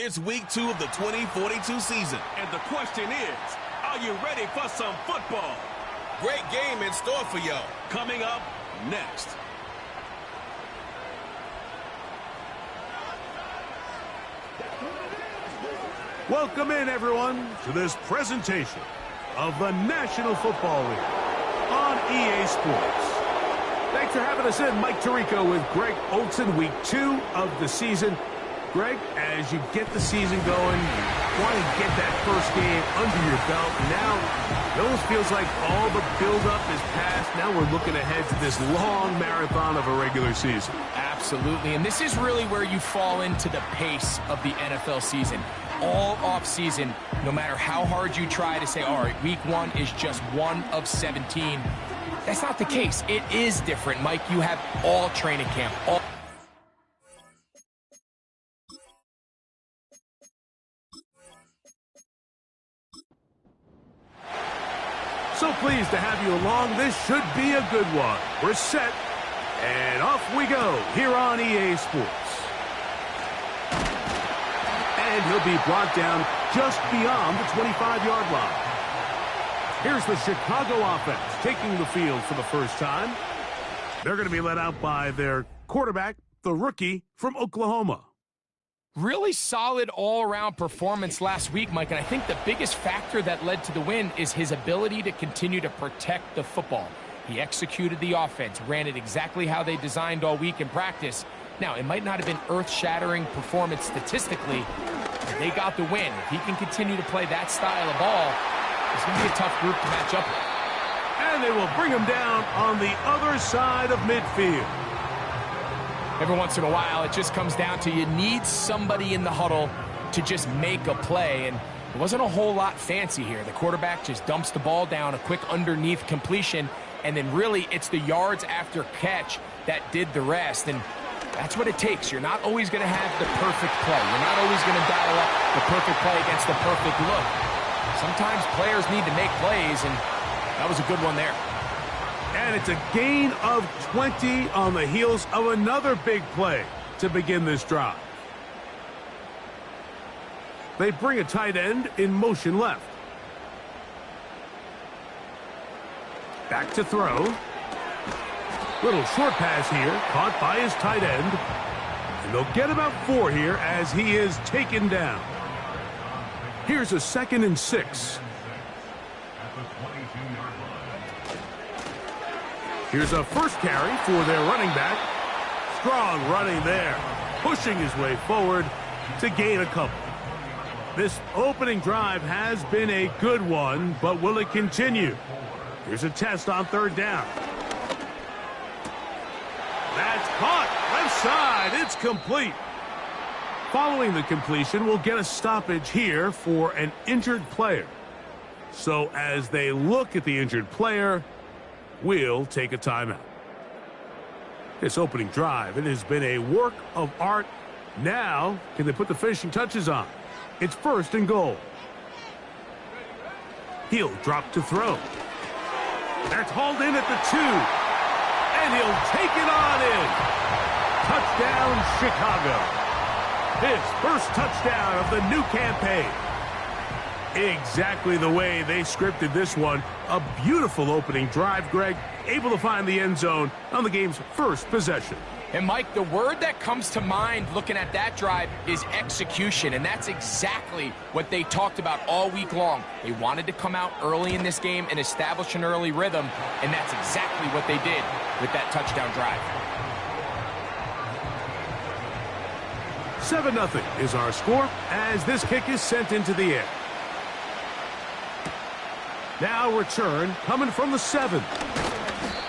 It's week 2 of the 2042 season. And the question is, are you ready for some football? Great game in store for y'all. Coming up next. Welcome in, everyone, to this presentation of the National Football League on EA Sports. Thanks for having us in. Mike Tirico with Greg Olson, week 2 of the season. Greg, as you get the season going, you want to get that first game under your belt. Now, it almost feels like all the build-up is past. Now we're looking ahead to this long marathon of a regular season. Absolutely, and this is really where you fall into the pace of the NFL season. All off-season, no matter how hard you try to say, all right, week 1 is just 1 of 17. That's not the case. It is different, Mike. You have all training camp, all... So pleased to have you along. This should be a good one. We're set, and off we go here on EA Sports. And he'll be brought down just beyond the 25-yard line. Here's the Chicago offense taking the field for the first time. They're going to be led out by their quarterback, the rookie from Oklahoma. Really solid all-around performance last week, Mike, and I think the biggest factor that led to the win is his ability to continue to protect the football. He executed the offense, ran it exactly how they designed all week in practice. Now, it might not have been earth-shattering performance statistically, but they got the win. If he can continue to play that style of ball, it's going to be a tough group to match up with. And they will bring him down on the other side of midfield. Every once in a while, it just comes down to you need somebody in the huddle to just make a play, and it wasn't a whole lot fancy here. The quarterback just dumps the ball down, a quick underneath completion, and then really it's the yards after catch that did the rest, and that's what it takes. You're not always going to have the perfect play. You're not always going to dial up the perfect play against the perfect look. Sometimes players need to make plays, and that was a good one there. And it's a gain of 20 on the heels of another big play to begin this drive. They bring a tight end in motion left. Back to throw. Little short pass here, caught by his tight end. And they'll get about 4 here as he is taken down. Here's a 2nd and 6. Here's a first carry for their running back. Strong running there, pushing his way forward to gain a couple. This opening drive has been a good one, but will it continue? Here's a test on 3rd down. That's caught. Left side. It's complete. Following the completion, we'll get a stoppage here for an injured player. So as they look at the injured player, we'll take a timeout. This opening drive, it has been a work of art. Now, can they put the finishing touches on? It's 1st and goal. He'll drop to throw. That's hauled in at the 2. And he'll take it on in. Touchdown, Chicago. His first touchdown of the new campaign. Exactly the way they scripted this one. A beautiful opening drive, Greg. Able to find the end zone on the game's first possession. And, Mike, the word that comes to mind looking at that drive is execution, and that's exactly what they talked about all week long. They wanted to come out early in this game and establish an early rhythm, and that's exactly what they did with that touchdown drive. 7-0 is our score as this kick is sent into the air. Now return coming from the 7.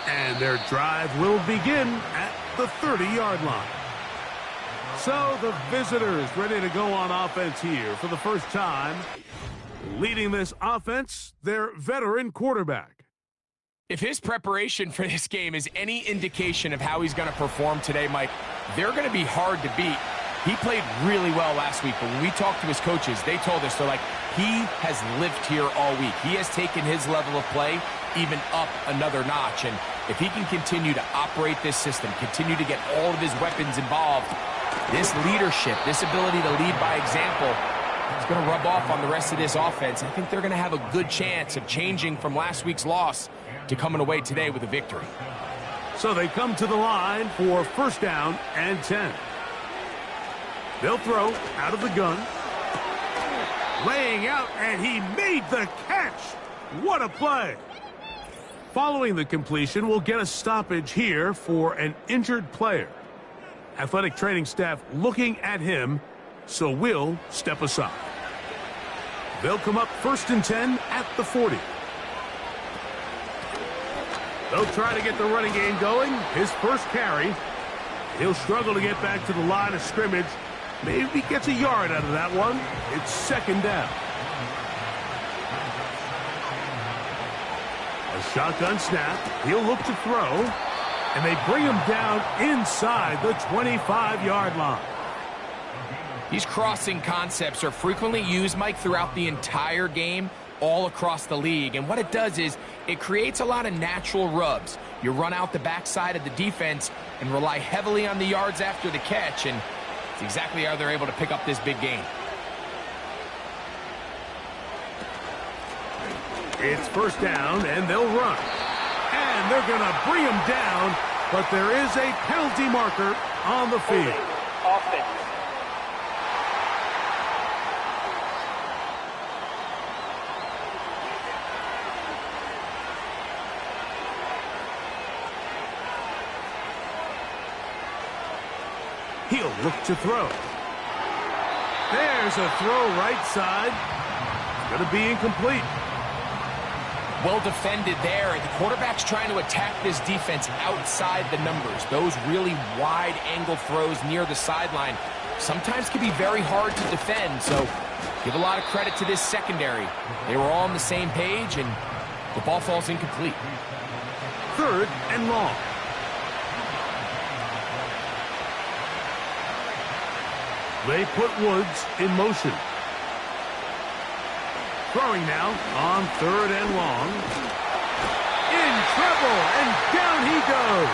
And their drive will begin at the 30-yard line. So the visitors ready to go on offense here for the first time. Leading this offense, their veteran quarterback. If his preparation for this game is any indication of how he's going to perform today, Mike, they're going to be hard to beat. He played really well last week, but when we talked to his coaches, they told us, they're like, he has lived here all week. He has taken his level of play even up another notch. And if he can continue to operate this system, continue to get all of his weapons involved, This leadership, this ability to lead by example, is going to rub off on the rest of this offense. I think they're going to have a good chance of changing from last week's loss to coming away today with a victory. So they come to the line for first down and 10. They'll throw out of the gun. Laying out, and he made the catch. What a play. Following the completion, we'll get a stoppage here for an injured player. Athletic training staff looking at him, so we'll step aside. They'll come up first and 10 at the 40. They'll try to get the running game going. His first carry. He'll struggle to get back to the line of scrimmage. Maybe gets a yard out of that one. It's second down. A shotgun snap. He'll look to throw. And they bring him down inside the 25-yard line. These crossing concepts are frequently used, Mike, throughout the entire game, all across the league. And what it does is it creates a lot of natural rubs. You run out the backside of the defense and rely heavily on the yards after the catch, and it's exactly how they're able to pick up this big gain. It's first down, and they'll run. And they're going to bring him down, but there is a penalty marker on the field. Offense. He'll look to throw. There's a throw right side. It's going to be incomplete. Well defended there. The quarterback's trying to attack this defense outside the numbers. Those really wide angle throws near the sideline sometimes can be very hard to defend. So give a lot of credit to this secondary. They were all on the same page, and the ball falls incomplete. Third and long. They put Woods in motion. Throwing now on third and long. In trouble, and down he goes.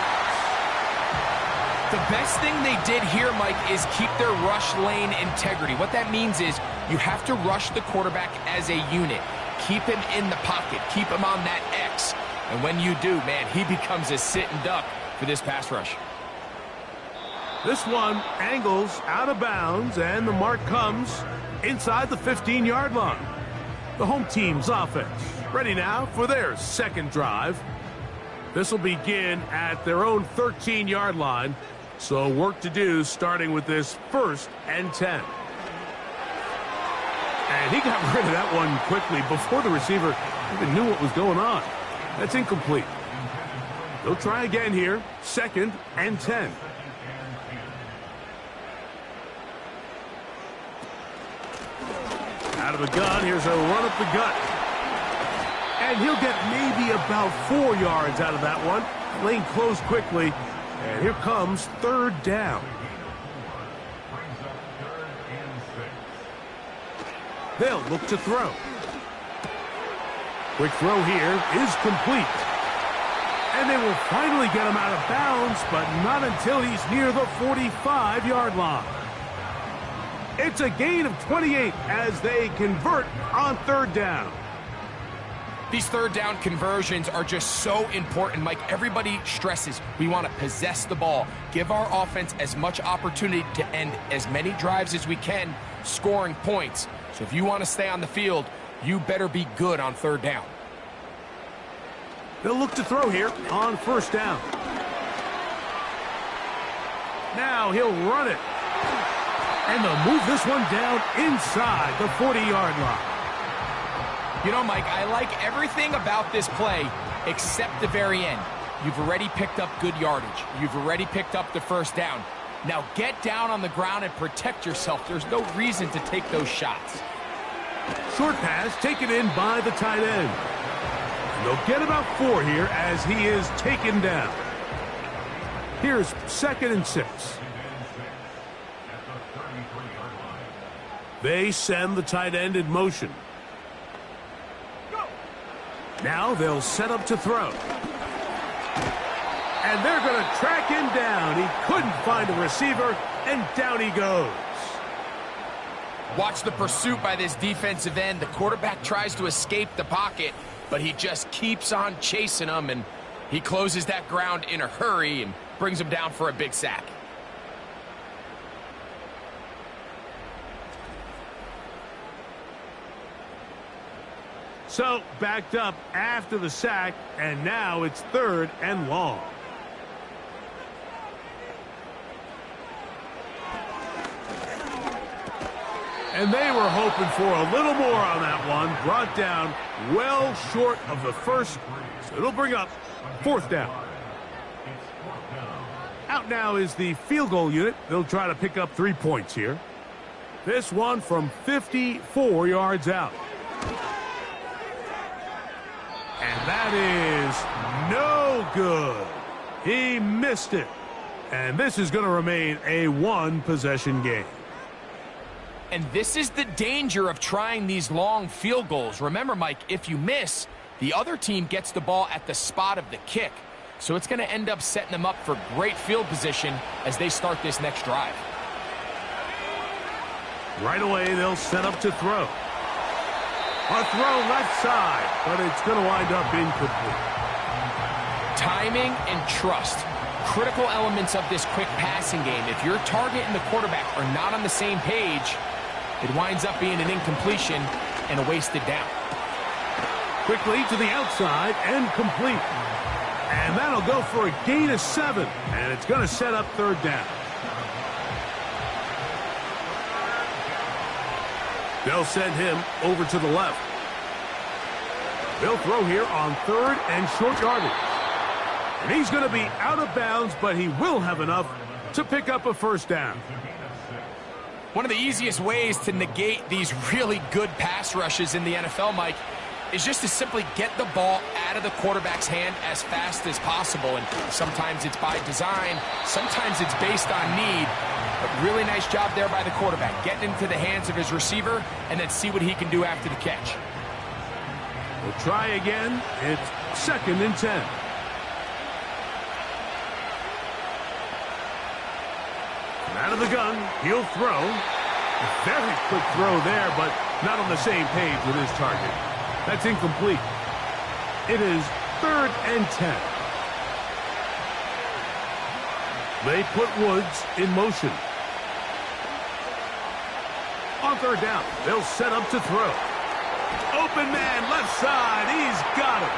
The best thing they did here, Mike, is keep their rush lane integrity. What that means is you have to rush the quarterback as a unit. Keep him in the pocket. Keep him on that X. And when you do, man, he becomes a sitting duck for this pass rush. This one angles out of bounds, and the mark comes inside the 15-yard line. The home team's offense ready now for their second drive. This will begin at their own 13-yard line, so work to do starting with this first and 10. And he got rid of that one quickly before the receiver even knew what was going on. That's incomplete. They'll try again here, second and 10. Out of the gun, here's a run up the gut. And he'll get maybe about 4 yards out of that one. Lane closed quickly, and here comes third down. They'll look to throw. Quick throw here is complete. And they will finally get him out of bounds, but not until he's near the 45-yard line. It's a gain of 28 as they convert on third down. These third down conversions are just so important, Mike. Everybody stresses we want to possess the ball, give our offense as much opportunity to end as many drives as we can, scoring points. So if you want to stay on the field, you better be good on third down. They'll look to throw here on first down. Now he'll run it. And they'll move this one down inside the 40-yard line. You know, Mike, I like everything about this play except the very end. You've already picked up good yardage. You've already picked up the first down. Now get down on the ground and protect yourself. There's no reason to take those shots. Short pass taken in by the tight end. And they'll get about 4 here as he is taken down. Here's second and 6. They send the tight end in motion. Now they'll set up to throw. And they're going to track him down. He couldn't find a receiver, and down he goes. Watch the pursuit by this defensive end. The quarterback tries to escape the pocket, but he just keeps on chasing him, and he closes that ground in a hurry and brings him down for a big sack. So, backed up after the sack, and now it's 3rd and long. And they were hoping for a little more on that one. Brought down well short of the first, so it'll bring up 4th down. Out now is the field goal unit. They'll try to pick up 3 points here. This one from 54 yards out. And that is no good. He missed it. And this is going to remain a 1-possession game. And this is the danger of trying these long field goals. Remember, Mike, if you miss, the other team gets the ball at the spot of the kick. So it's going to end up setting them up for great field position as they start this next drive. Right away, they'll set up to throw. A throw left side, but it's going to wind up incomplete. Timing and trust. Critical elements of this quick passing game. If your target and the quarterback are not on the same page, it winds up being an incompletion and a wasted down. Quickly to the outside and complete. And that'll go for a gain of 7. And it's going to set up 3rd down. They'll send him over to the left. They'll throw here on 3rd and short yardage. And he's going to be out of bounds, but he will have enough to pick up a 1st down. One of the easiest ways to negate these really good pass rushes in the NFL, Mike, is just to simply get the ball out of the quarterback's hand as fast as possible. And sometimes it's by design, sometimes it's based on need. But really nice job there by the quarterback, getting into the hands of his receiver and then see what he can do after the catch. We'll try again. It's 2nd and 10. Out of the gun, he'll throw. A very quick throw there, but not on the same page with his target. That's incomplete. It is 3rd and 10. They put Woods in motion. On 3rd down, they'll set up to throw. Open man, left side, he's got it.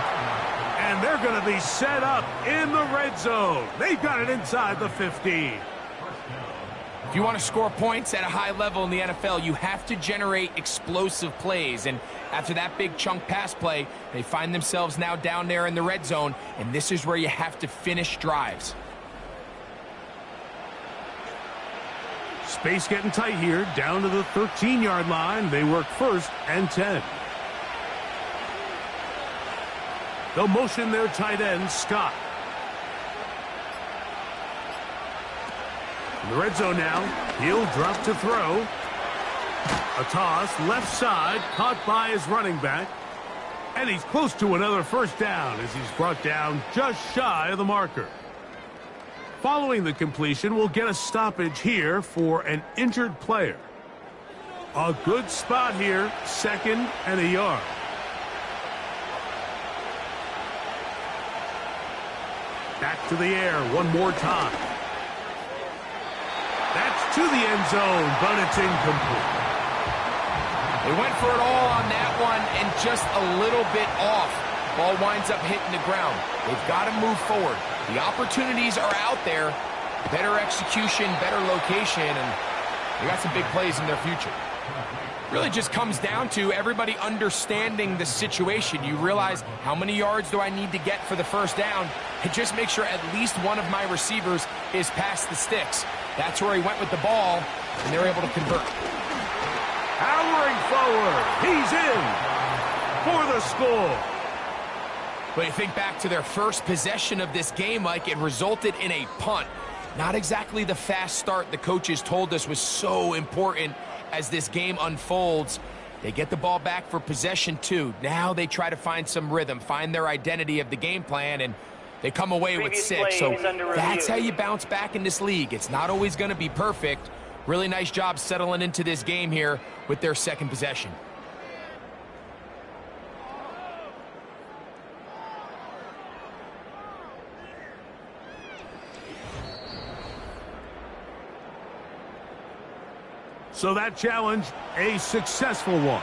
And they're going to be set up in the red zone. They've got it inside the 15. If you want to score points at a high level in the NFL, you have to generate explosive plays. And after that big chunk pass play, they find themselves now down there in the red zone, and this is where you have to finish drives. Space getting tight here, down to the 13-yard line. They work 1st and 10. They'll motion their tight end, Scott. In the red zone now, he'll drop to throw. A toss, left side, caught by his running back. And he's close to another 1st down as he's brought down just shy of the marker. Following the completion, we'll get a stoppage here for an injured player. A good spot here, 2nd and a yard. Back to the air one more time. That's to the end zone, but it's incomplete. They went for it all on that one and just a little bit off. Ball winds up hitting the ground. They've got to move forward. The opportunities are out there. Better execution, better location, and they got some big plays in their future. Really just comes down to everybody understanding the situation. You realize, how many yards do I need to get for the 1st down? And just make sure at least one of my receivers is past the sticks. That's where he went with the ball, and they're able to convert. Powering forward. He's in for the score. But you think back to their first possession of this game, Mike, it resulted in a punt. Not exactly the fast start the coaches told us was so important as this game unfolds. They get the ball back for possession 2. Now they try to find some rhythm, find their identity of the game plan, and They come away with 6, so that's how you bounce back in this league. It's not always going to be perfect. Really nice job settling into this game here with their second possession. So that challenge, a successful one.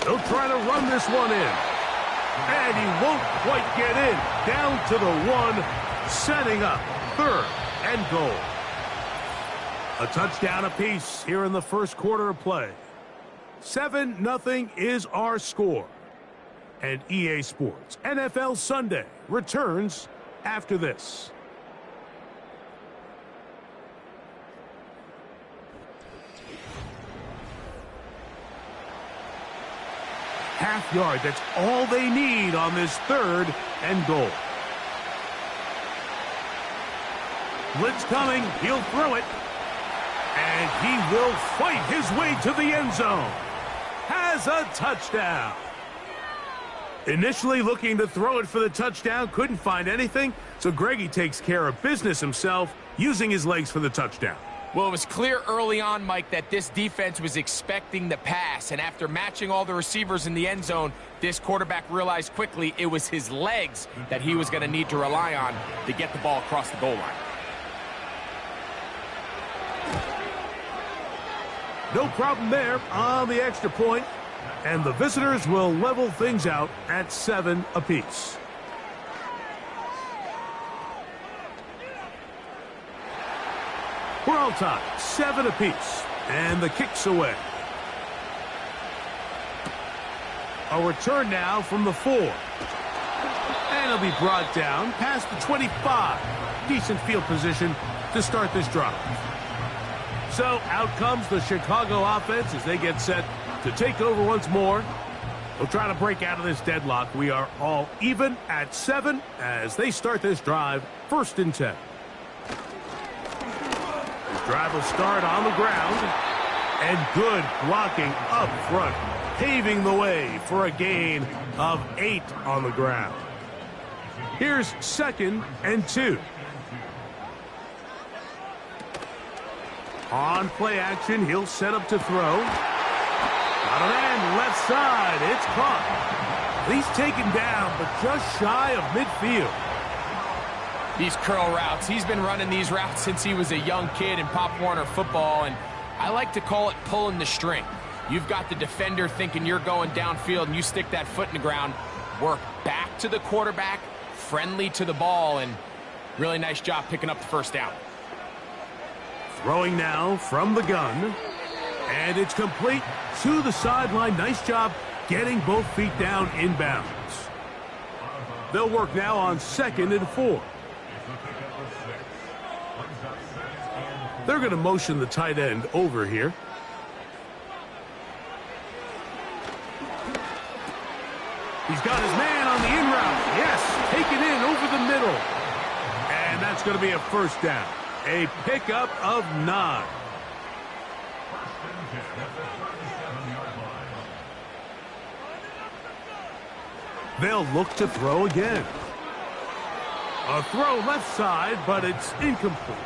They'll try to run this one in. And he won't quite get in. Down to the 1, setting up 3rd and goal. A touchdown apiece here in the first quarter of play. 7-0 is our score. And EA Sports NFL Sunday returns after this. Half yard, that's all they need on this 3rd and goal. Blitz coming, he'll throw it. And he will fight his way to the end zone. Has a touchdown. Initially looking to throw it for the touchdown, couldn't find anything, so Greggy takes care of business himself, using his legs for the touchdown. Well, it was clear early on, Mike, that this defense was expecting the pass, and after matching all the receivers in the end zone, this quarterback realized quickly it was his legs that he was going to need to rely on to get the ball across the goal line. No problem there on the extra point, and the visitors will level things out at 7 apiece. We're all tied, 7 apiece, and the kick's away. A return now from the 4. And it'll be brought down past the 25. Decent field position to start this drive. So out comes the Chicago offense as they get set to take over once more. They'll try to break out of this deadlock. We are all even at 7 as they start this drive, 1st and 10. Drive will start on the ground, and good blocking up front, paving the way for a gain of 8 on the ground. Here's 2nd and 2. On play action, he'll set up to throw. Got an end, left side, it's caught. He's taken down, but just shy of midfield. These curl routes, he's been running these routes since he was a young kid in Pop Warner football, and I like to call it pulling the string. You've got the defender thinking you're going downfield, and you stick that foot in the ground, work back to the quarterback, friendly to the ball, and really nice job picking up the 1st down. Throwing now from the gun, and it's complete to the sideline. Nice job getting both feet down inbounds. They'll work now on 2nd and 4. They're going to motion the tight end over here. He's got his man on the in route. Yes, take it in over the middle. And that's going to be a 1st down. A pickup of 9. They'll look to throw again. A throw left side, but it's incomplete.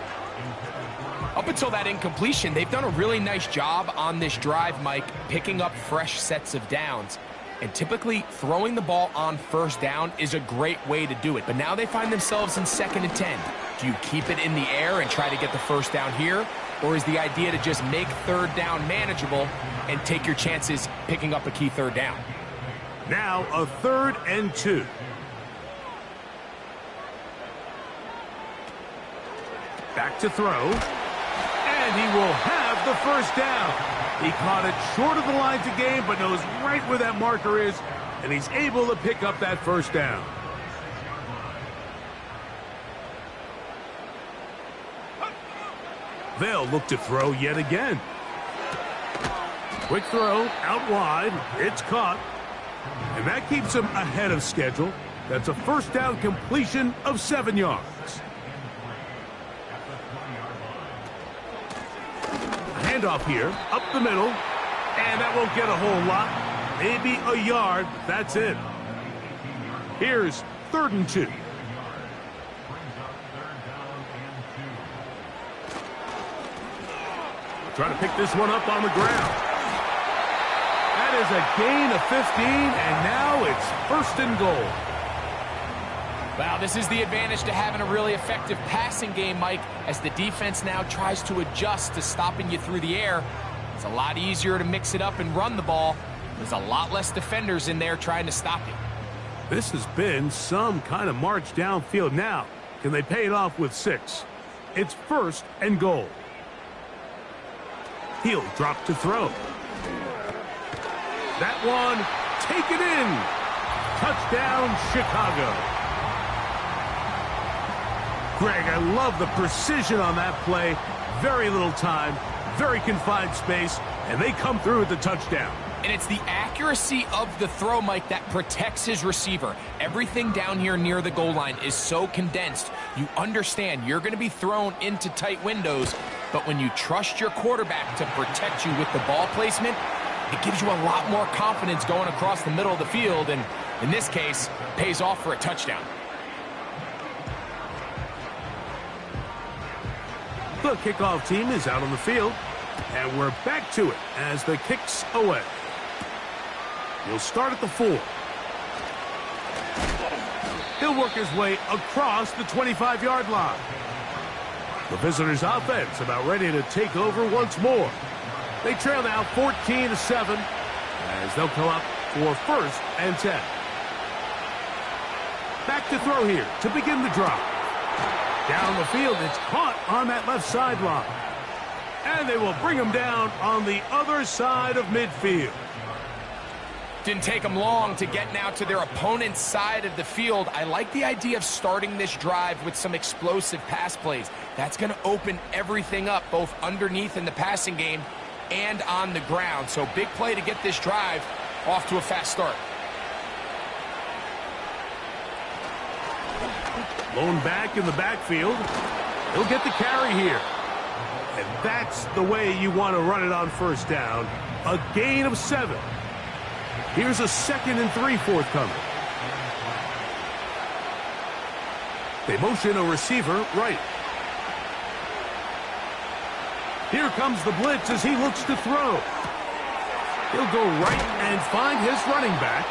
Up until that incompletion, they've done a really nice job on this drive, Mike, picking up fresh sets of downs. And typically, throwing the ball on 1st down is a great way to do it. But now they find themselves in 2nd and 10. Do you keep it in the air and try to get the 1st down here? Or is the idea to just make 3rd down manageable and take your chances picking up a key 3rd down? Now a 3rd and 2. Back to throw. And he will have the 1st down. He caught it short of the line to gain, but knows right where that marker is, and he's able to pick up that 1st down. They'll look to throw yet again. Quick throw, out wide, it's caught. And that keeps him ahead of schedule. That's a 1st down completion of 7 yards. Handoff here, up the middle, and that won't get a whole lot. maybe a yard, but that's it. Here's 3rd and 2. Trying to pick this one up on the ground. That is a gain of 15, and now it's 1st and goal. Wow, this is the advantage to having a really effective passing game, Mike, as the defense now tries to adjust to stopping you through the air. It's a lot easier to mix it up and run the ball. There's a lot less defenders in there trying to stop you. This has been some kind of march downfield. Now, can they pay it off with 6? It's 1st and goal. He'll drop to throw. That one, take it in. Touchdown, Chicago. Greg, I love the precision on that play. Very little time, very confined space, and they come through with the touchdown. And it's the accuracy of the throw, Mike, that protects his receiver. Everything down here near the goal line is so condensed. You understand you're going to be thrown into tight windows, but when you trust your quarterback to protect you with the ball placement, it gives you a lot more confidence going across the middle of the field, and in this case, pays off for a touchdown. The kickoff team is out on the field, and we're back to it as the kick's away. He'll start at the 4. He'll work his way across the 25-yard line. The visitors' offense about ready to take over once more. They trail now 14-7 as they'll come up for 1st and 10. Back to throw here to begin the drive. Down the field, it's caught on that left sideline. And they will bring him down on the other side of midfield. Didn't take them long to get now to their opponent's side of the field. I like the idea of starting this drive with some explosive pass plays. That's going to open everything up, both underneath in the passing game and on the ground. So big play to get this drive off to a fast start. Blown back in the backfield. He'll get the carry here. And that's the way you want to run it on 1st down. A gain of 7. Here's a 2nd and 3 forthcoming. They motion a receiver right. Here comes the blitz as he looks to throw. He'll go right and find his running back.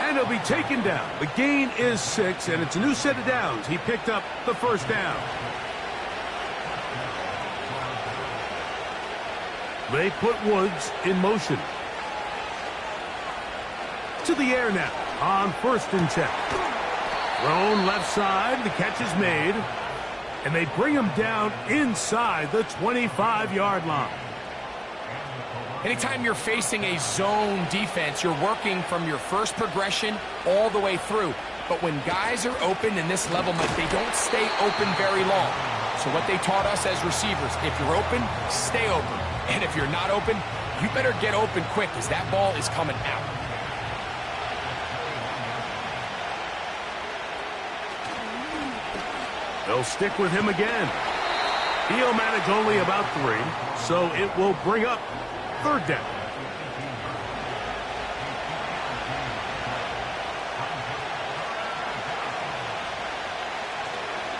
And he'll be taken down. The gain is 6, and it's a new set of downs. He picked up the 1st down. They put Woods in motion. To the air now on 1st and 10. Thrown left side. The catch is made. And they bring him down inside the 25-yard line. Anytime you're facing a zone defense, you're working from your first progression all the way through. But when guys are open in this level, Mike, they don't stay open very long. So what they taught us as receivers, if you're open, stay open. And if you're not open, you better get open quick because that ball is coming out. They'll stick with him again. He'll manage only about 3, so it will bring up 3rd down.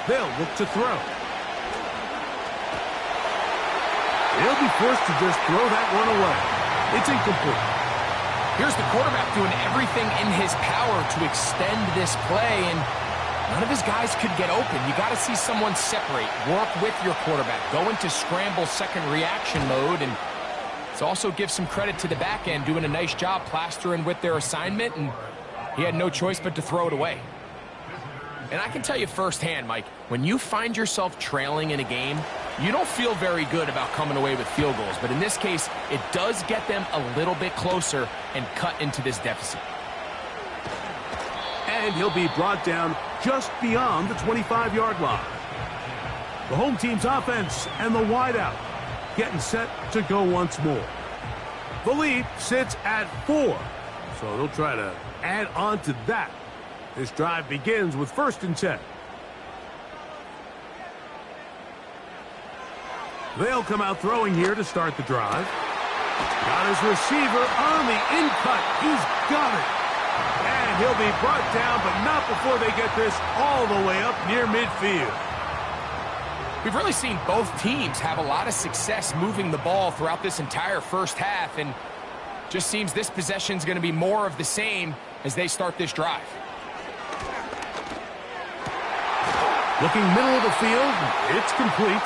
They'll look to throw. He'll be forced to just throw that one away. It's incomplete. Here's the quarterback doing everything in his power to extend this play, and none of his guys could get open. You got to see someone separate, work with your quarterback, go into scramble second reaction mode, and it also gives some credit to the back end doing a nice job plastering with their assignment, and he had no choice but to throw it away. And I can tell you firsthand, Mike, when you find yourself trailing in a game, you don't feel very good about coming away with field goals. But in this case, it does get them a little bit closer and cut into this deficit. And he'll be brought down just beyond the 25-yard line. The home team's offense and the wideout getting set to go once more. The lead sits at 4, so they'll try to add on to that. This drive begins with 1st and 10. They'll come out throwing here to start the drive. Got his receiver on the in-cut. He's got it. And he'll be brought down, but not before they get this all the way up near midfield. We've really seen both teams have a lot of success moving the ball throughout this entire first half, and just seems this possession is going to be more of the same as they start this drive. Looking middle of the field, it's complete.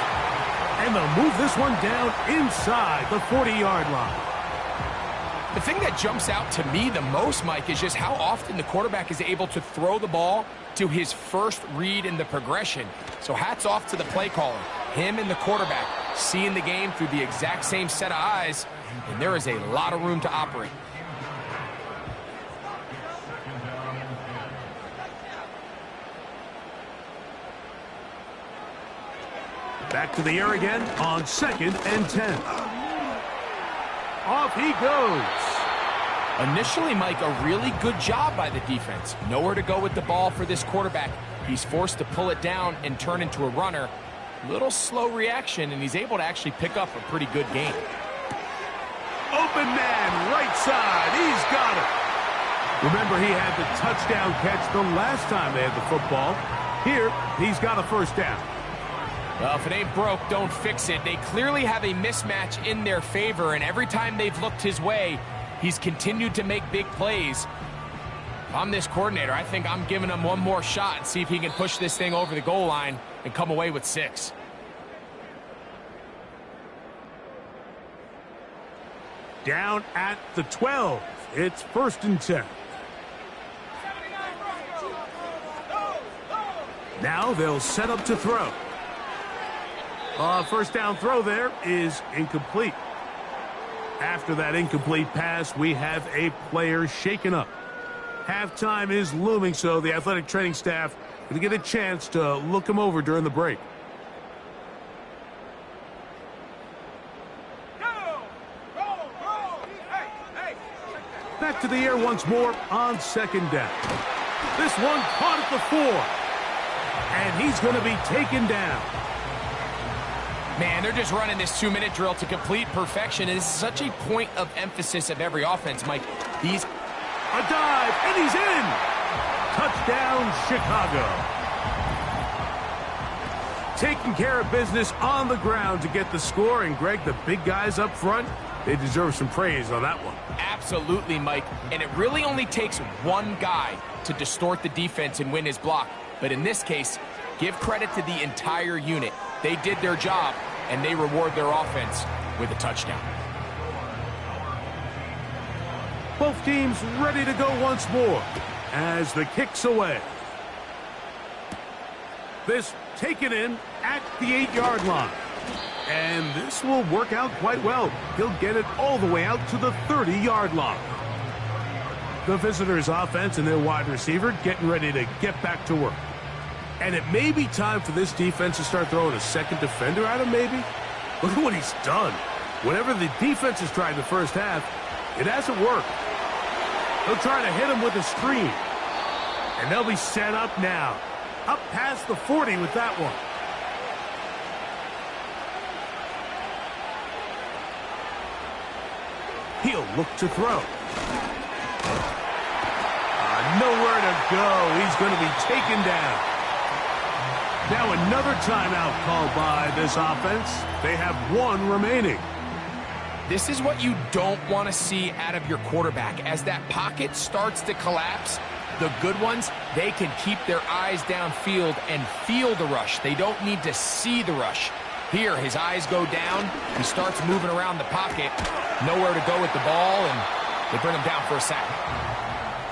And they'll move this one down inside the 40-yard line. The thing that jumps out to me the most, Mike, is just how often the quarterback is able to throw the ball to his first read in the progression. So hats off to the play caller. Him and the quarterback seeing the game through the exact same set of eyes, and there is a lot of room to operate. Back to the air again on 2nd and 10. Off he goes. Initially, Mike, a really good job by the defense. Nowhere to go with the ball for this quarterback. He's forced to pull it down and turn into a runner. Little slow reaction, and he's able to actually pick up a pretty good gain. Open man, right side. He's got it. Remember, he had the touchdown catch the last time they had the football. Here, he's got a first down. Well, if it ain't broke, don't fix it. They clearly have a mismatch in their favor, and every time they've looked his way, he's continued to make big plays. If I'm this coordinator, I think I'm giving him one more shot and see if he can push this thing over the goal line and come away with 6. Down at the 12. It's 1st and 10. Now they'll set up to throw. First down throw there is incomplete. After that incomplete pass, we have a player shaken up. Halftime is looming, so the athletic training staff going to get a chance to look him over during the break. Back to the air once more on 2nd down. This one caught at the 4. And he's going to be taken down. Man, they're just running this 2-minute drill to complete perfection. And this is such a point of emphasis of every offense, Mike. A dive, and he's in! Touchdown, Chicago. Taking care of business on the ground to get the score. And, Greg, the big guys up front, they deserve some praise on that one. Absolutely, Mike. And it really only takes one guy to distort the defense and win his block. But in this case, give credit to the entire unit. They did their job, and they reward their offense with a touchdown. Both teams ready to go once more as the kick's away. This taken in at the 8-yard line. And this will work out quite well. He'll get it all the way out to the 30-yard line. The visitors' offense and their wide receiver getting ready to get back to work. And it may be time for this defense to start throwing a second defender at him, maybe. Look at what he's done. Whatever the defense has tried in the first half, it hasn't worked. They'll try to hit him with a screen. And they'll be set up now. Up past the 40 with that one. He'll look to throw. Nowhere to go. He's going to be taken down. Now another timeout called by this offense. They have 1 remaining. This is what you don't want to see out of your quarterback. As that pocket starts to collapse, the good ones, they can keep their eyes downfield and feel the rush. They don't need to see the rush. Here, his eyes go down. He starts moving around the pocket. Nowhere to go with the ball, and they bring him down for a sack.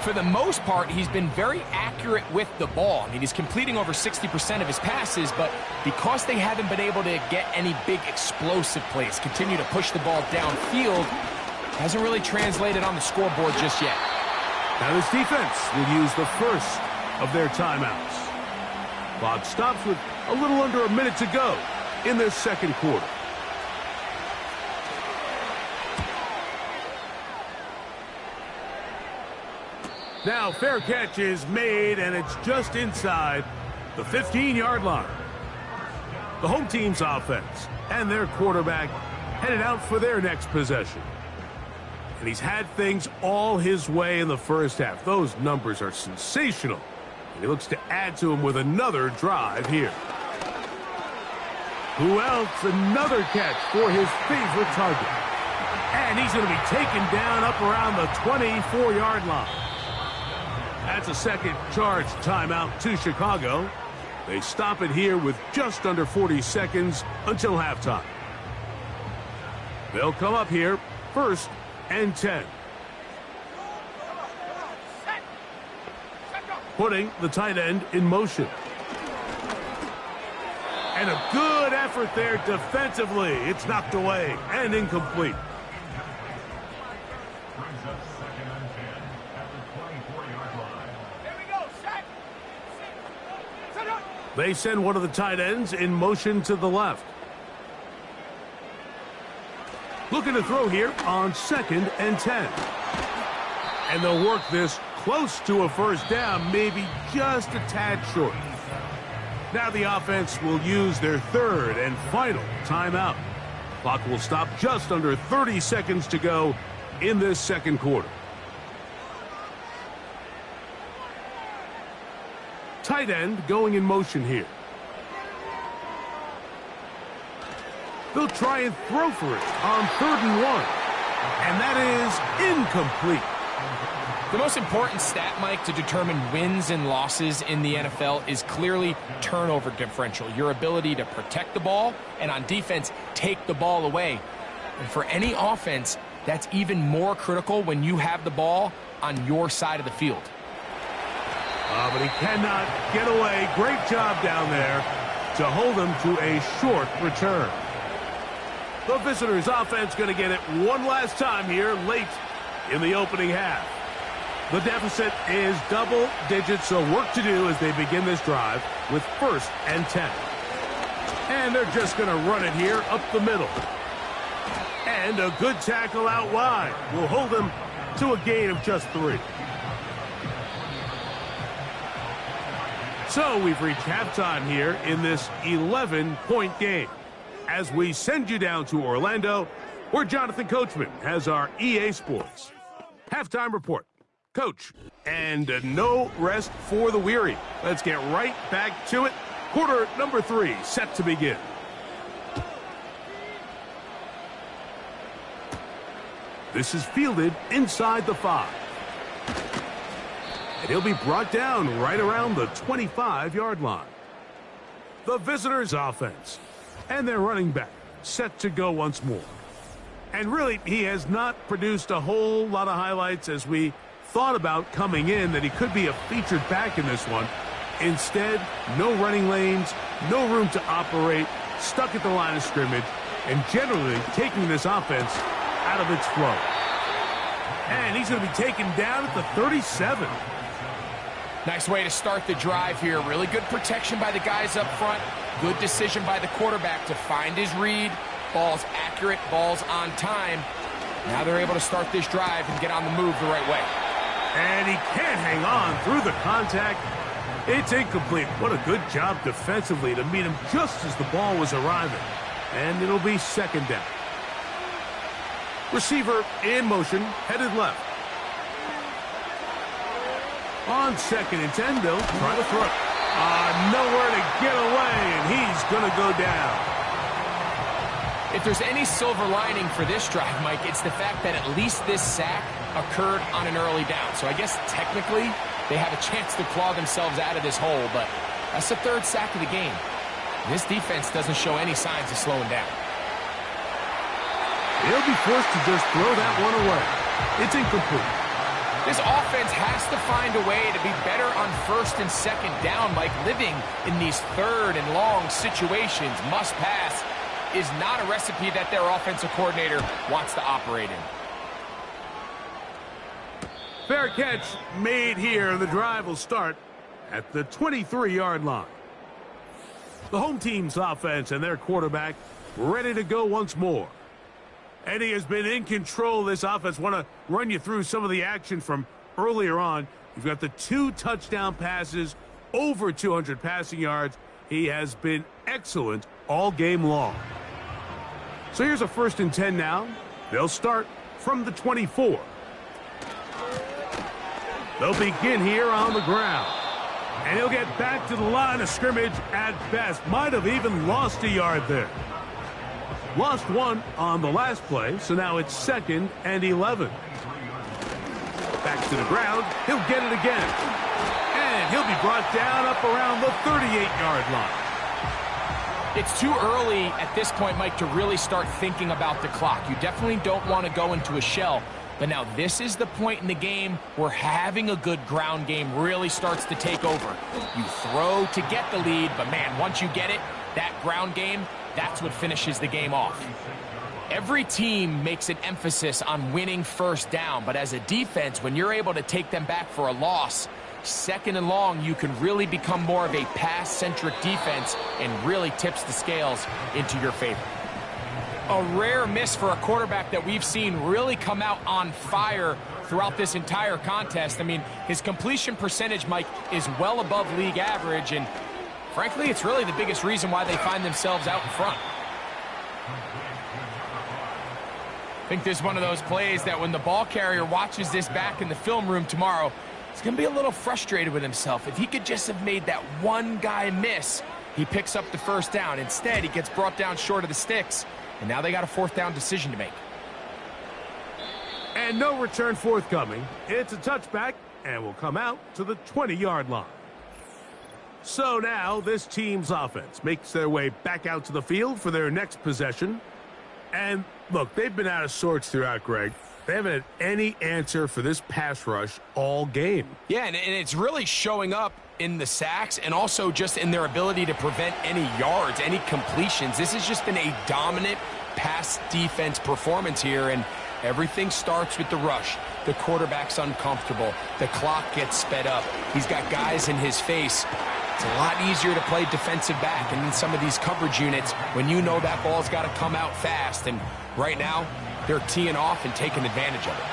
For the most part, he's been very accurate with the ball. I mean, he's completing over 60% of his passes, but because they haven't been able to get any big explosive plays, continue to push the ball downfield, hasn't really translated on the scoreboard just yet. Now this defense will use the first of their timeouts. Clock stops with a little under a minute to go in this second quarter. Now, fair catch is made, and it's just inside the 15-yard line. The home team's offense and their quarterback headed out for their next possession. And he's had things all his way in the first half. Those numbers are sensational. And he looks to add to them with another drive here. Who else? Another catch for his favorite target. And he's going to be taken down up around the 24-yard line. That's a second charge timeout to Chicago. They stop it here with just under 40 seconds until halftime. They'll come up here 1st and 10. Putting the tight end in motion. And a good effort there defensively. It's knocked away and incomplete. They send one of the tight ends in motion to the left. Looking to throw here on 2nd and 10. And they'll work this close to a first down, maybe just a tad short. Now the offense will use their 3rd and final timeout. Clock will stop just under 30 seconds to go in this second quarter. Tight end going in motion here. They'll try and throw for it on 3rd and 1. And that is incomplete. The most important stat, Mike, to determine wins and losses in the NFL is clearly turnover differential. Your ability to protect the ball and on defense, take the ball away. And for any offense, that's even more critical when you have the ball on your side of the field. But he cannot get away. Great job down there to hold him to a short return. The visitors' offense going to get it one last time here late in the opening half. The deficit is double digits, so work to do as they begin this drive with 1st and 10. And they're just going to run it here up the middle. And a good tackle out wide will hold them to a gain of just 3. So we've reached halftime here in this 11-point game. As we send you down to Orlando, where Jonathan Coachman has our EA Sports halftime report. Coach, and no rest for the weary. Let's get right back to it. Quarter number 3 set to begin. This is fielded inside the 5. And he'll be brought down right around the 25-yard line. The visitors' offense and their running back set to go once more. And really, he has not produced a whole lot of highlights as we thought about coming in that he could be a featured back in this one. Instead, no running lanes, no room to operate, stuck at the line of scrimmage, and generally taking this offense out of its flow. And he's going to be taken down at the 37. Nice way to start the drive here. Really good protection by the guys up front. Good decision by the quarterback to find his read. Ball's accurate, ball's on time. Now they're able to start this drive and get on the move the right way. And he can't hang on through the contact. It's incomplete. What a good job defensively to meet him just as the ball was arriving. And it'll be 2nd down. Receiver in motion, headed left. On 2nd and 10, they'll try to throw. Nowhere to get away, and he's going to go down. If there's any silver lining for this drive, Mike, it's the fact that at least this sack occurred on an early down. So I guess technically they have a chance to claw themselves out of this hole, but that's the 3rd sack of the game. This defense doesn't show any signs of slowing down. He'll be forced to just throw that one away. It's incomplete. This offense has to find a way to be better on 1st and 2nd down, Mike. Living in these 3rd and long situations, must pass, is not a recipe that their offensive coordinator wants to operate in. Fair catch made here. The drive will start at the 23-yard line. The home team's offense and their quarterback ready to go once more. And he has been in control of this offense. Want to run you through some of the action from earlier on. You've got the 2 touchdown passes, over 200 passing yards. He has been excellent all game long. So here's a 1st and 10 now. They'll start from the 24. They'll begin here on the ground. And he'll get back to the line of scrimmage at best. Might have even lost a yard there. Lost one on the last play, so now it's 2nd and 11. Back to the ground. He'll get it again. And he'll be brought down up around the 38-yard line. It's too early at this point, Mike, to really start thinking about the clock. You definitely don't want to go into a shell. But now this is the point in the game where having a good ground game really starts to take over. You throw to get the lead, but man, once you get it, that ground game, that's what finishes the game off. Every team makes an emphasis on winning first down, but as a defense, when you're able to take them back for a loss, 2nd and long, you can really become more of a pass-centric defense and really tips the scales into your favor. A rare miss for a quarterback that we've seen really come out on fire throughout this entire contest. I mean, his completion percentage, Mike, is well above league average, and frankly, it's really the biggest reason why they find themselves out in front. I think this is one of those plays that when the ball carrier watches this back in the film room tomorrow, he's going to be a little frustrated with himself. If he could just have made that one guy miss, he picks up the first down. Instead, he gets brought down short of the sticks, and now they got a 4th down decision to make. And no return forthcoming. It's a touchback, and will come out to the 20-yard line. So now this team's offense makes their way back out to the field for their next possession. And look, they've been out of sorts throughout, Greg. They haven't had any answer for this pass rush all game. Yeah, and it's really showing up in the sacks and also just in their ability to prevent any yards, any completions. This has just been a dominant pass defense performance here, and everything starts with the rush. The quarterback's uncomfortable. The clock gets sped up. He's got guys in his face. It's a lot easier to play defensive back, and in some of these coverage units, when you know that ball's got to come out fast, and right now, they're teeing off and taking advantage of it.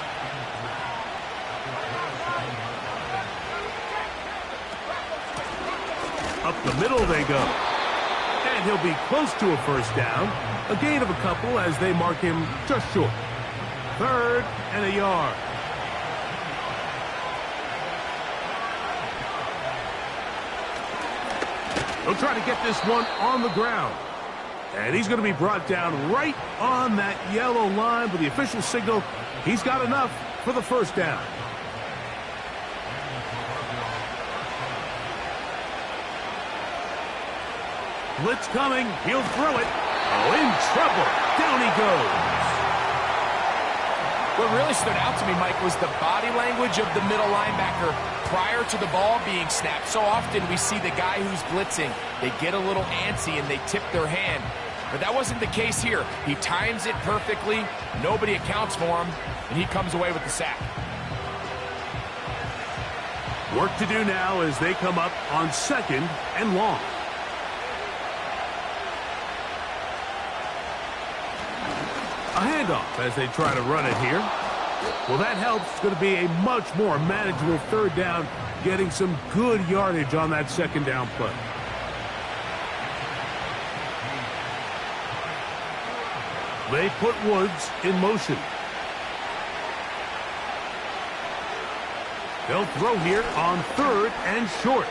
Up the middle they go. And he'll be close to a first down. A gain of a couple as they mark him just short. 3rd and a yard. He'll try to get this one on the ground. And he's going to be brought down right on that yellow line, but the official signal, he's got enough for the first down. Blitz coming. He'll throw it. Oh, in trouble. Down he goes. What really stood out to me, Mike, was the body language of the middle linebacker prior to the ball being snapped. So often we see the guy who's blitzing, they get a little antsy and they tip their hand. But that wasn't the case here. He times it perfectly, nobody accounts for him, and he comes away with the sack. Work to do now as they come up on 2nd and long. A handoff as they try to run it here. Well, that helps. It's going to be a much more manageable 3rd down, getting some good yardage on that 2nd down play. They put Woods in motion. They'll throw here on 3rd and short.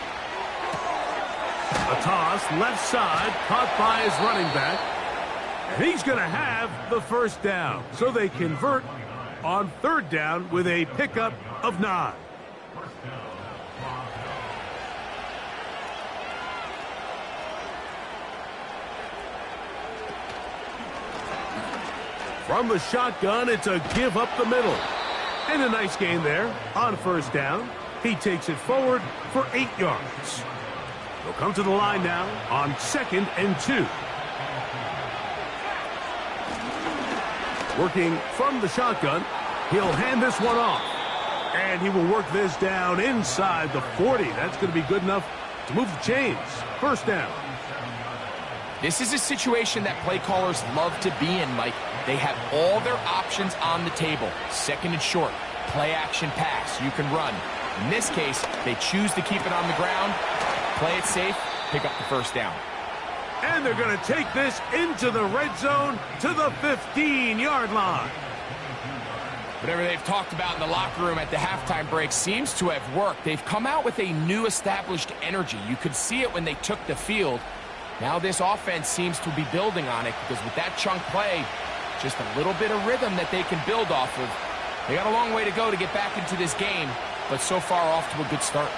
A toss, left side, caught by his running back. And he's going to have the first down. So they convert on 3rd down with a pickup of 9. From the shotgun, it's a give up the middle. And a nice gain there on 1st down. He takes it forward for 8 yards. They'll come to the line now on 2nd and 2. Working from the shotgun, he'll hand this one off. And he will work this down inside the 40. That's going to be good enough to move the chains. 1st down. This is a situation that play callers love to be in, Mike. They have all their options on the table. 2nd and short, play action pass, you can run. In this case, they choose to keep it on the ground, play it safe, pick up the 1st down. And they're going to take this into the red zone to the 15-yard line. Whatever they've talked about in the locker room at the halftime break seems to have worked. They've come out with a new established energy. You could see it when they took the field. Now this offense seems to be building on it because with that chunk play, just a little bit of rhythm that they can build off of. They got a long way to go to get back into this game, but so far off to a good start.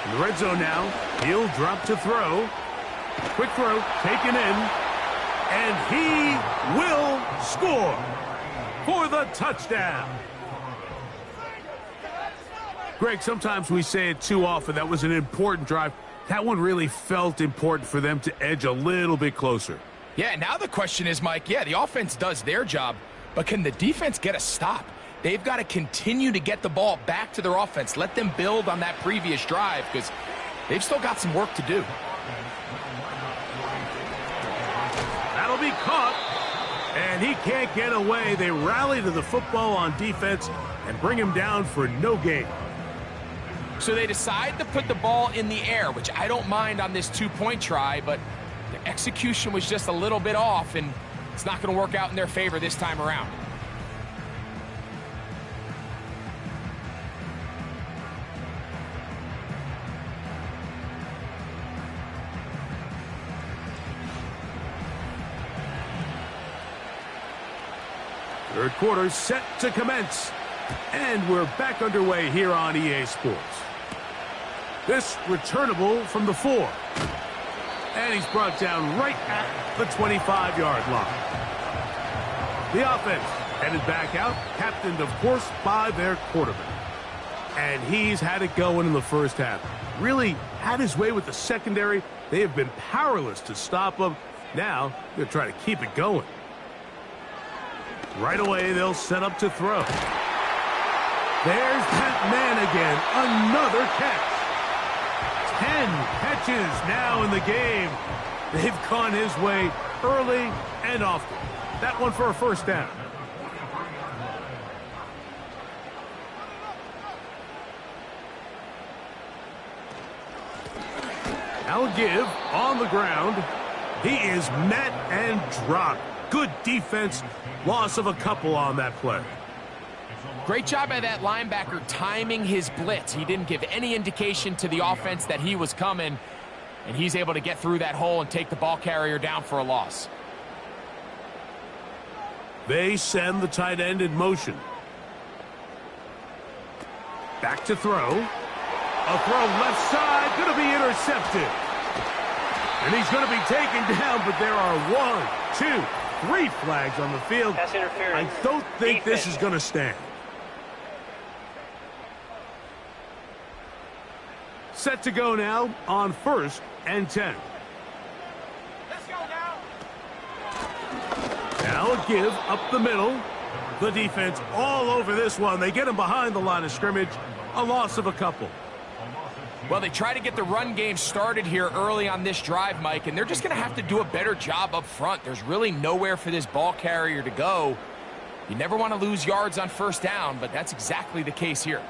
In the red zone now, he'll drop to throw. Quick throw, taken in, and he will score for the touchdown. Greg, sometimes we say it too often. That was an important drive. That one really felt important for them to edge a little bit closer. Yeah, now the question is, Mike, yeah, the offense does their job, but can the defense get a stop? They've got to continue to get the ball back to their offense. Let them build on that previous drive because they've still got some work to do. That'll be caught, and he can't get away. They rally to the football on defense and bring him down for no gain. So they decide to put the ball in the air, which I don't mind on this two-point try, but the execution was just a little bit off, and it's not going to work out in their favor this time around. Third quarter set to commence, and we're back underway here on EA Sports. This returnable from the 4. And he's brought down right at the 25-yard line. The offense headed back out, captained, of course, by their quarterback. And he's had it going in the first half. Really had his way with the secondary. They have been powerless to stop him. Now they're trying to keep it going. Right away, they'll set up to throw. There's that man again. Another catch. 10 catches now in the game. They've gone his way early and often. That one for a first down. Now a give on the ground. He is met and dropped. Good defense. Loss of a couple on that play. Great job by that linebacker timing his blitz. He didn't give any indication to the offense that he was coming, and he's able to get through that hole and take the ball carrier down for a loss. They send the tight end in motion. Back to throw. A throw left side, going to be intercepted. And he's going to be taken down, but there are 1, 2, 3 flags on the field. Pass interference. I don't think this is going to stand. Set to go now on 1st and 10. Let's go now. Now a give up the middle. The defense all over this one. They get him behind the line of scrimmage. A loss of a couple. Well, they try to get the run game started here early on this drive, Mike, and they're just going to have to do a better job up front. There's really nowhere for this ball carrier to go. You never want to lose yards on first down, but that's exactly the case here.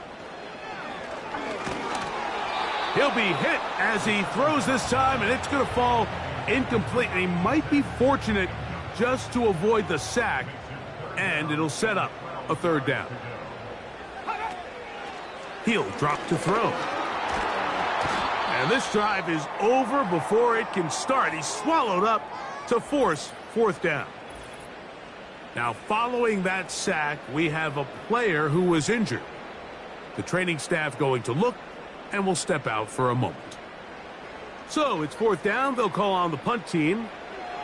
He'll be hit as he throws this time, and it's going to fall incomplete. And he might be fortunate just to avoid the sack, and it'll set up a third down. He'll drop to throw. And this drive is over before it can start. He's swallowed up to force 4th down. Now, following that sack, we have a player who was injured. The training staff going to look and will step out for a moment. So it's 4th down. They'll call on the punt team.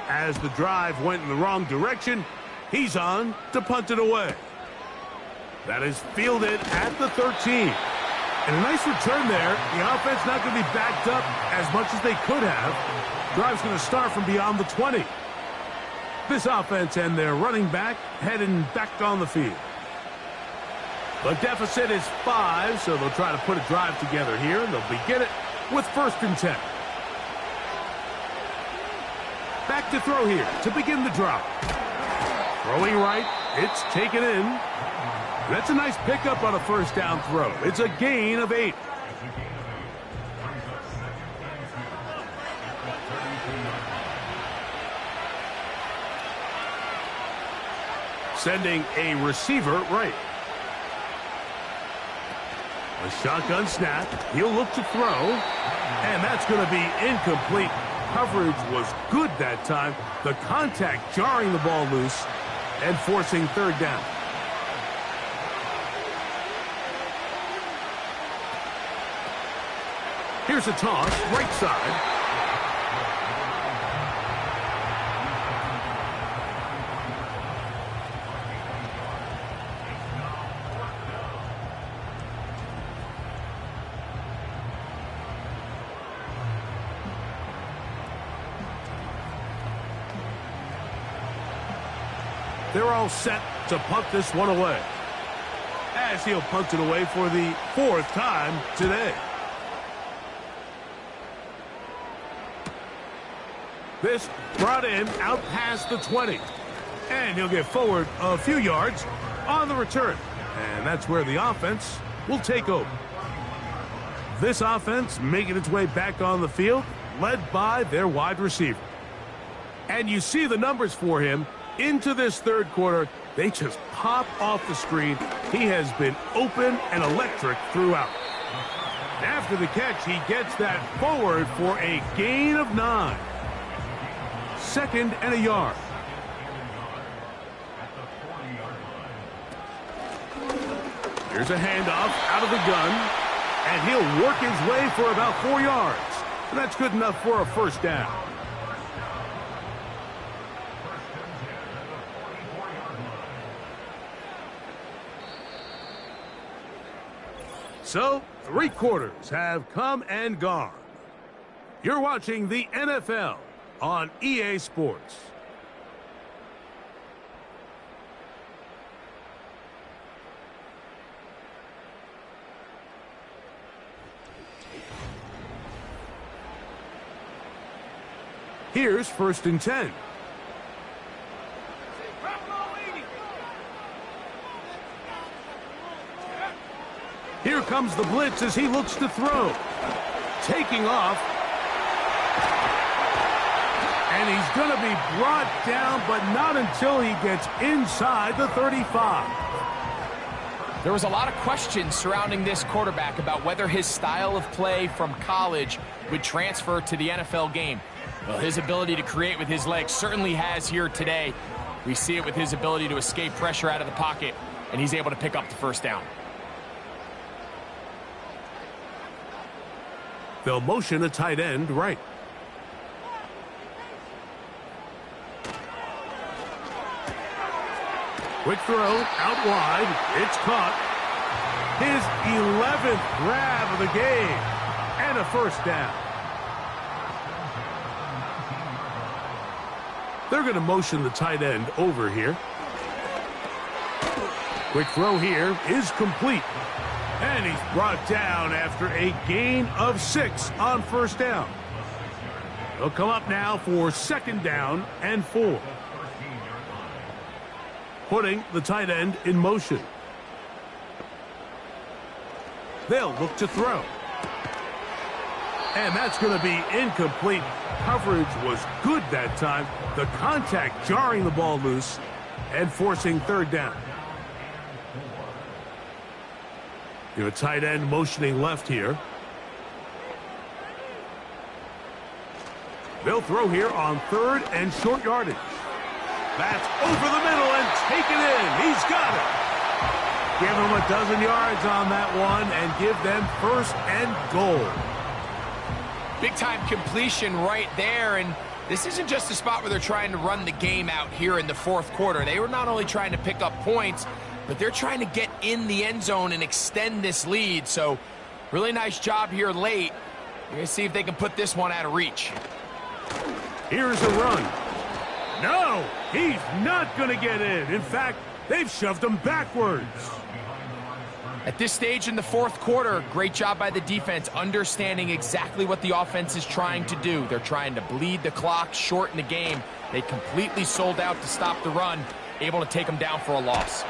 As the drive went in the wrong direction, he's on to punt it away. That is fielded at the 13. And a nice return there. The offense not going to be backed up as much as they could have. Drive's going to start from beyond the 20. This offense and their running back heading back on the field. The deficit is 5, so they'll try to put a drive together here, and they'll begin it with 1st and 10. Back to throw here to begin the drop. Throwing right, it's taken in. That's a nice pickup on a first down throw. It's a gain of 8. sending a receiver right. A shotgun snap. He'll look to throw. And that's going to be incomplete. Coverage was good that time. The contact jarring the ball loose and forcing third down. Here's a toss, right side. They're all set to punt this one away, as he'll punt it away for the 4th time today. This brought in out past the 20. And he'll get forward a few yards on the return. And that's where the offense will take over. This offense making its way back on the field, led by their wide receiver. And you see the numbers for him into this third quarter. They just pop off the screen. He has been open and electric throughout. After the catch, he gets that forward for a gain of 9. 2nd and a yard. Here's a handoff out of the gun, and he'll work his way for about 4 yards. And that's good enough for a first down. So, 3 quarters have come and gone. You're watching the NFL on EA Sports. Here's 1st and 10. Here comes the blitz as he looks to throw. Taking off. And he's going to be brought down, but not until he gets inside the 35. There was a lot of questions surrounding this quarterback about whether his style of play from college would transfer to the NFL game. Well, his ability to create with his legs certainly has here today. We see it with his ability to escape pressure out of the pocket, and he's able to pick up the first down. They'll motion a tight end right. Quick throw out wide. It's caught. His 11th grab of the game. And a first down. They're going to motion the tight end over here. Quick throw here is complete. And he's brought down after a gain of 6 on first down. They'll come up now for 2nd down and 4. Putting the tight end in motion. They'll look to throw. And that's going to be incomplete. Coverage was good that time. The contact jarring the ball loose and forcing third down. You have a tight end motioning left here. They'll throw here on 3rd and short yardage. That's over the middle and taken in. He's got it. Give him a dozen yards on that one and give them 1st and goal. Big time completion right there, and this isn't just a spot where they're trying to run the game out here in the 4th quarter. They were not only trying to pick up points, but they're trying to get in the end zone and extend this lead. So really nice job here late. We're going to see if they can put this one out of reach. Here's a run. No, he's not going to get in. In fact, they've shoved him backwards. At this stage in the 4th quarter, great job by the defense, understanding exactly what the offense is trying to do. They're trying to bleed the clock, shorten the game. They completely sold out to stop the run, able to take him down for a loss.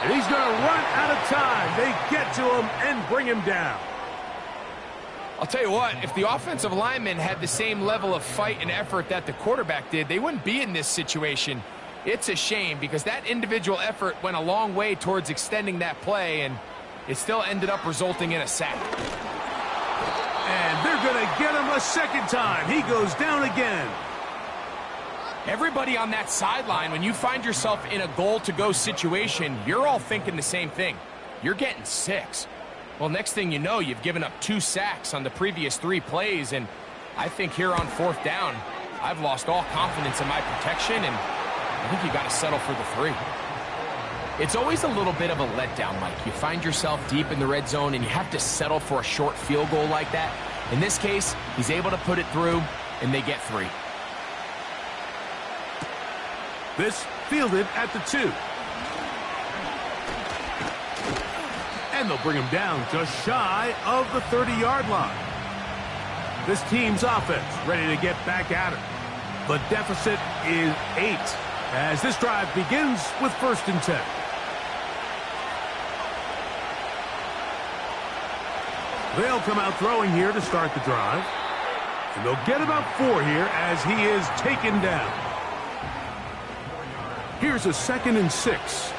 And he's going to run out of time. They get to him and bring him down. I'll tell you what, if the offensive linemen had the same level of fight and effort that the quarterback did, they wouldn't be in this situation. It's a shame because that individual effort went a long way towards extending that play, and it still ended up resulting in a sack. And they're going to get him a second time. He goes down again. Everybody on that sideline, when you find yourself in a goal-to-go situation, you're all thinking the same thing. You're getting 6. Well, next thing you know, you've given up 2 sacks on the previous 3 plays, and I think here on 4th down, I've lost all confidence in my protection, and I think you got to settle for the 3. It's always a little bit of a letdown, Mike. You find yourself deep in the red zone, and you have to settle for a short field goal like that. In this case, he's able to put it through, and they get 3. This fielded at the 2. And they'll bring him down just shy of the 30-yard line. This team's offense ready to get back at it. The deficit is 8 as this drive begins with 1st and 10. They'll come out throwing here to start the drive. And they'll get about 4 here as he is taken down. Here's a 2nd and 6.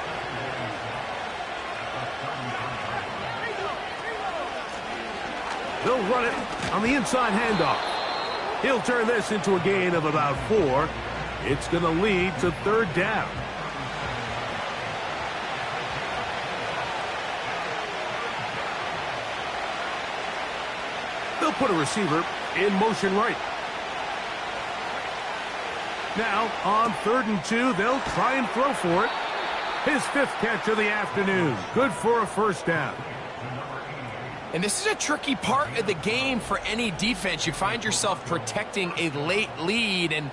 They'll run it on the inside handoff. He'll turn this into a gain of about 4. It's going to lead to 3rd down. They'll put a receiver in motion right. Now, on 3rd and 2, they'll try and throw for it. His 5th catch of the afternoon. Good for a 1st down. And this is a tricky part of the game for any defense. You find yourself protecting a late lead, and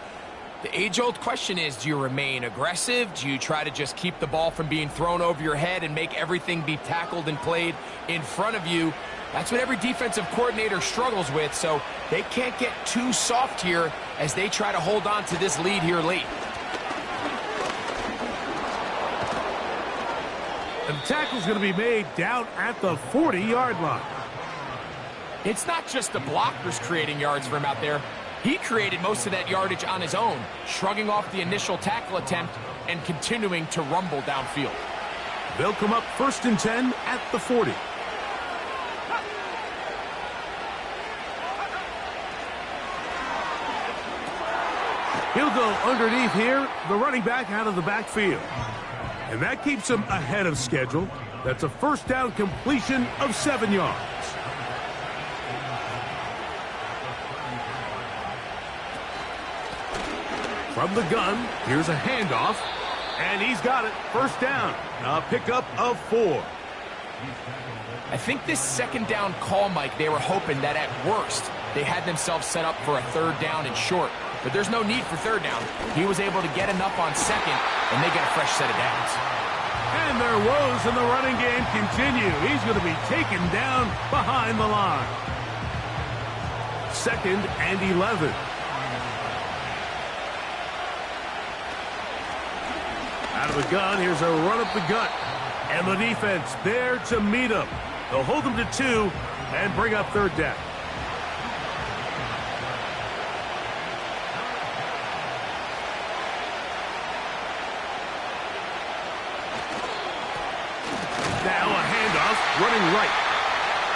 the age-old question is, do you remain aggressive? Do you try to just keep the ball from being thrown over your head and make everything be tackled and played in front of you? That's what every defensive coordinator struggles with, so they can't get too soft here as they try to hold on to this lead here late. And the tackle's going to be made down at the 40-yard line. It's not just the blockers creating yards for him out there. He created most of that yardage on his own, shrugging off the initial tackle attempt and continuing to rumble downfield. They'll come up 1st and 10 at the 40. He'll go underneath here, the running back out of the backfield. And that keeps him ahead of schedule. That's a 1st down completion of 7 yards. From the gun, here's a handoff. And he's got it. 1st down. A pickup of 4. I think this 2nd down call, Mike, they were hoping that at worst they had themselves set up for a 3rd down and short. But there's no need for 3rd down. He was able to get enough on 2nd, and they get a fresh set of downs. And their woes in the running game continue. He's going to be taken down behind the line. 2nd and 11. Out of the gun, here's a run up the gut. And the defense there to meet him. They'll hold him to 2 and bring up 3rd down. Now a handoff, running right.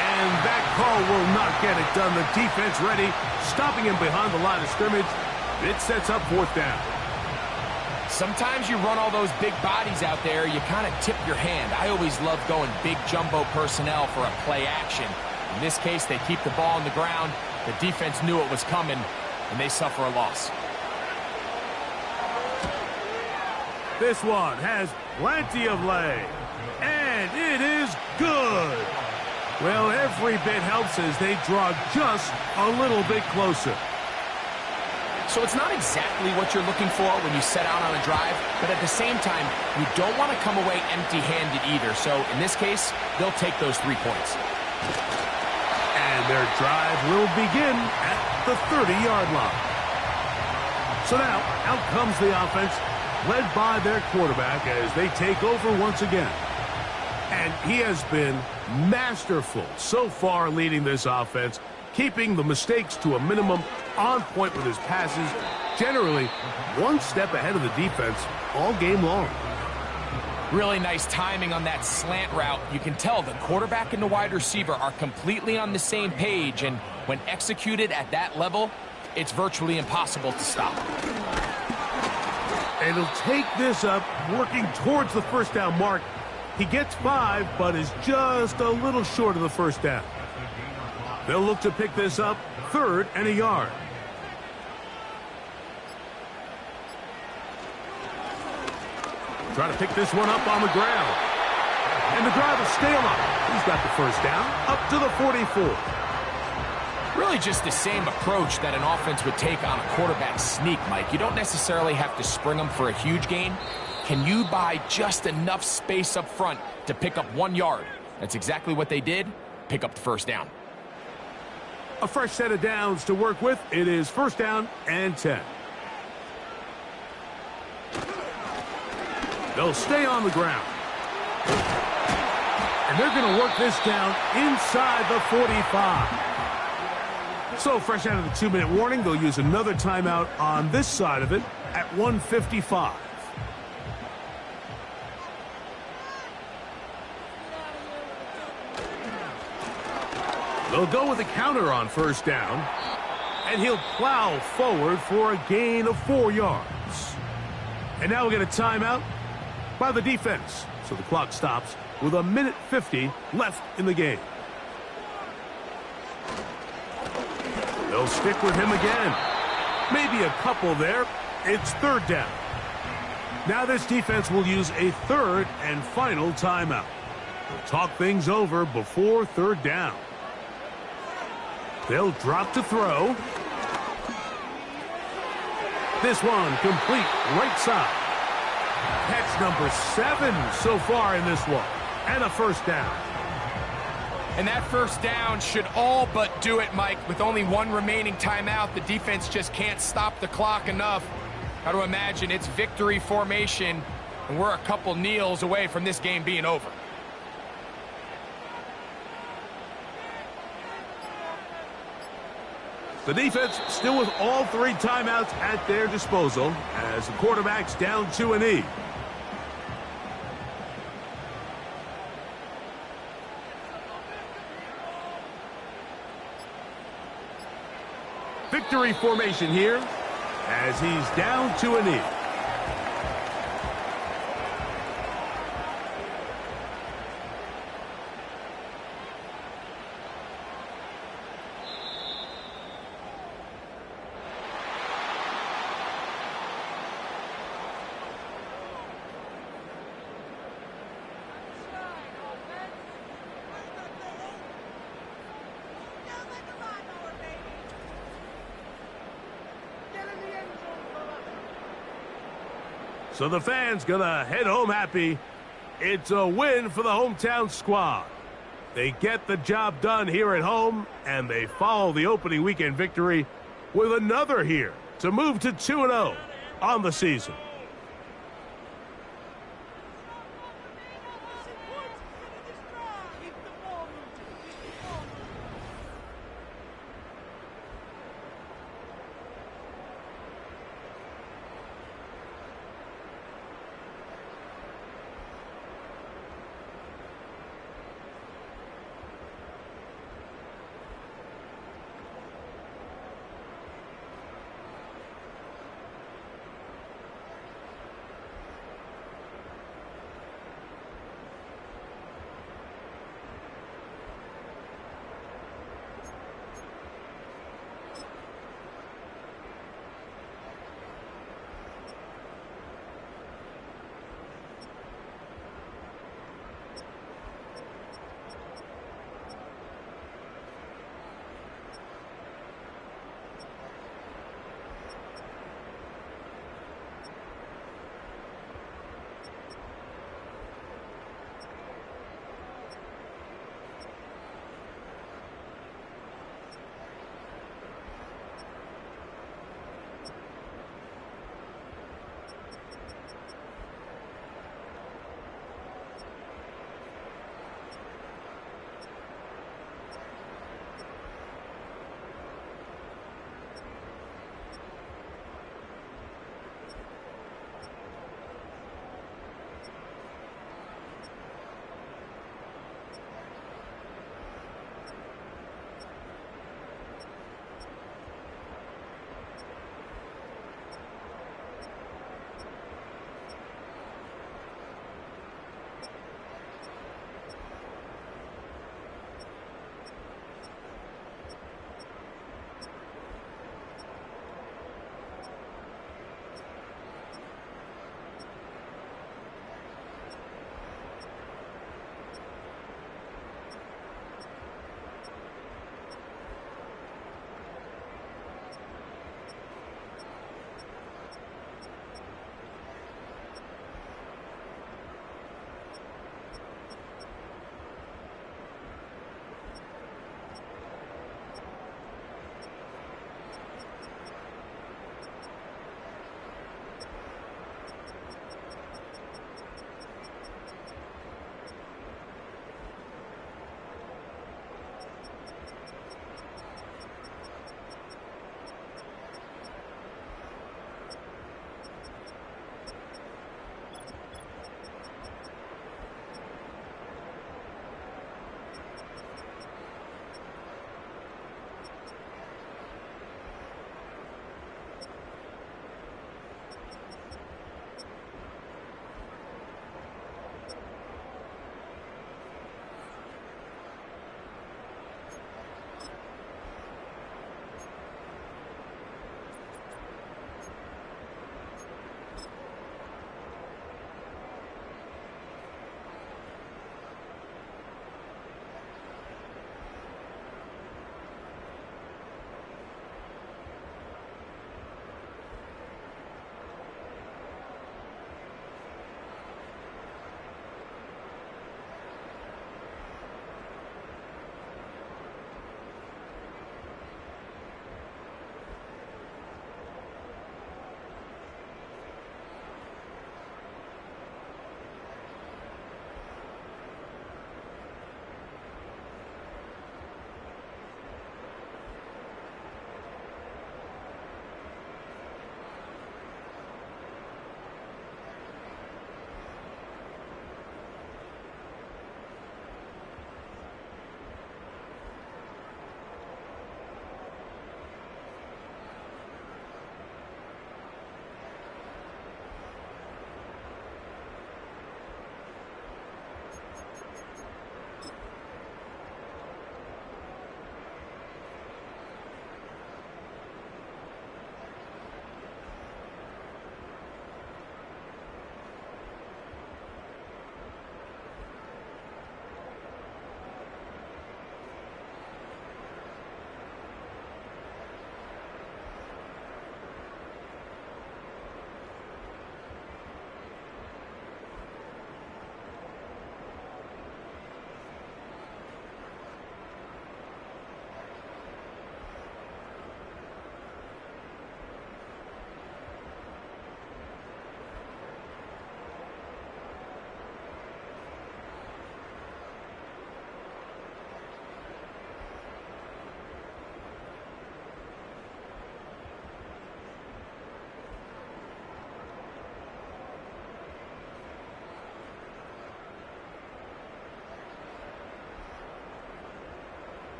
And that call will not get it done. The defense ready, stopping him behind the line of scrimmage. It sets up 4th down. Sometimes you run all those big bodies out there, you kind of tip your hand. I always love going big jumbo personnel for a play action. In this case, they keep the ball on the ground. The defense knew it was coming, and they suffer a loss. This one has plenty of leg. And it is good. Well, every bit helps as they draw just a little bit closer. So it's not exactly what you're looking for when you set out on a drive, but at the same time, you don't want to come away empty-handed either. So in this case, they'll take those 3 points. And their drive will begin at the 30-yard line. So now, out comes the offense, led by their quarterback as they take over once again. And he has been masterful so far leading this offense, keeping the mistakes to a minimum, on point with his passes, generally one step ahead of the defense all game long. Really nice timing on that slant route. You can tell the quarterback and the wide receiver are completely on the same page, and when executed at that level, it's virtually impossible to stop. And he'll take this up, working towards the first down mark. He gets 5, but is just a little short of the first down. They'll look to pick this up, 3rd and a yard. Try to pick this one up on the ground. And the drive will stay alive. He's got the first down, up to the 44. Really just the same approach that an offense would take on a quarterback sneak, Mike. You don't necessarily have to spring them for a huge gain. Can you buy just enough space up front to pick up 1 yard? That's exactly what they did. Pick up the first down. A fresh set of downs to work with. It is 1st down and 10. They'll stay on the ground. And they're going to work this down inside the 45. So fresh out of the 2-minute warning, they'll use another timeout on this side of it at 1:55. They'll go with a counter on 1st down, and he'll plow forward for a gain of 4 yards. And now we'll get a timeout by the defense. So the clock stops with 1:50 left in the game. They'll stick with him again. Maybe a couple there. It's 3rd down. Now this defense will use a 3rd and final timeout. They'll talk things over before 3rd down. They'll drop to throw. This one complete right side. Catch number 7 so far in this one. And a 1st down. And that 1st down should all but do it, Mike. With only 1 remaining timeout, the defense just can't stop the clock enough. Got to imagine it's victory formation, and we're a couple kneels away from this game being over. The defense still with all 3 timeouts at their disposal as the quarterback's down to a knee. Victory formation here as he's down to a knee. So the fans gonna head home happy. It's a win for the hometown squad. They get the job done here at home, and they follow the opening weekend victory with another here to move to 2-0 on the season.